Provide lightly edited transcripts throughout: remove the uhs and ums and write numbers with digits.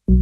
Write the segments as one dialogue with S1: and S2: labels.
S1: I'm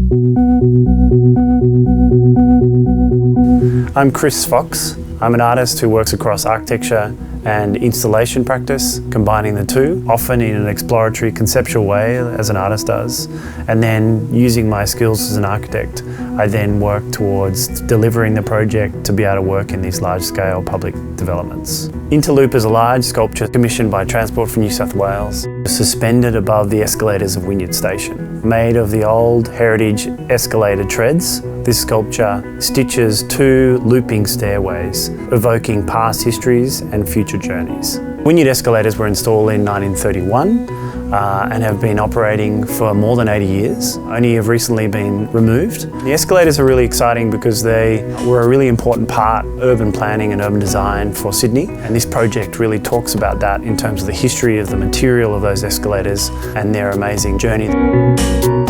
S1: Chris Fox. I'm an artist who works across architecture and installation practice, combining the two, often in an exploratory, conceptual way, as an artist does. And then, using my skills as an architect, I then work towards delivering the project to be able to work in these large-scale public developments. Interloop is a large sculpture commissioned by Transport for New South Wales, suspended above the escalators of Wynyard Station. Made of the old heritage escalator treads, this sculpture stitches two looping stairways, evoking past histories and future journeys. Wynyard escalators were installed in 1931 and have been operating for more than 80 years, only have recently been removed. The escalators are really exciting because they were a really important part of urban planning and urban design for Sydney, and this project really talks about that in terms of the history of the material of those escalators and their amazing journey.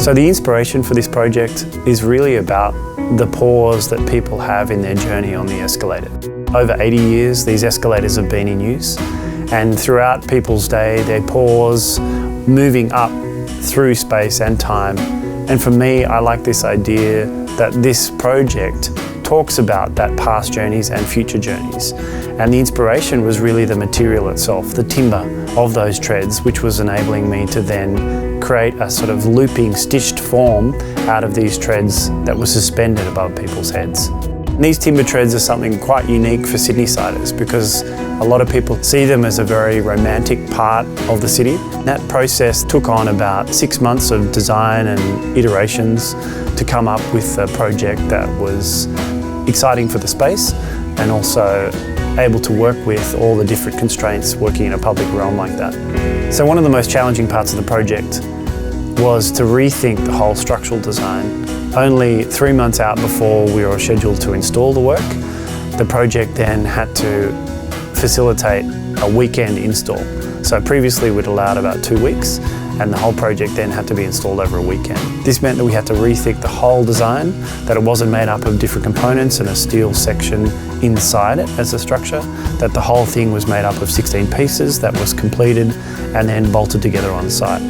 S1: So the inspiration for this project is really about the pause that people have in their journey on the escalator. Over 80 years, these escalators have been in use, and throughout people's day, they pause, moving up through space and time. And for me, I like this idea that this project talks about that past journeys and future journeys. And the inspiration was really the material itself, the timber of those treads, which was enabling me to then create a sort of looping, stitched form out of these treads that were suspended above people's heads. And these timber treads are something quite unique for Sydney-siders because a lot of people see them as a very romantic part of the city. That process took on about 6 months of design and iterations to come up with a project that was exciting for the space and also able to work with all the different constraints working in a public realm like that. So one of the most challenging parts of the project was to rethink the whole structural design. Only 3 months out before we were scheduled to install the work, the project then had to facilitate a weekend install. So previously we'd allowed about 2 weeks, and the whole project then had to be installed over a weekend. This meant that we had to rethink the whole design, that it wasn't made up of different components and a steel section inside it as a structure, that the whole thing was made up of 16 pieces that was completed and then bolted together on site.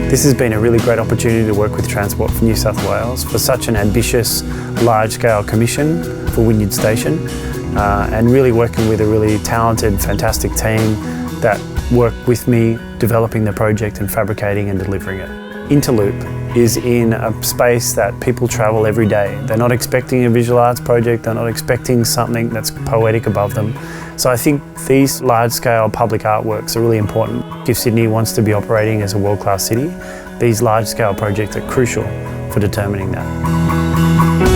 S1: This has been a really great opportunity to work with Transport for New South Wales for such an ambitious, large-scale commission for Wynyard Station, and really working with a really talented, fantastic team that worked with me developing the project and fabricating and delivering it. Interloop is in a space that people travel every day. They're not expecting a visual arts project, they're not expecting something that's poetic above them. So I think these large-scale public artworks are really important. If Sydney wants to be operating as a world-class city, these large-scale projects are crucial for determining that.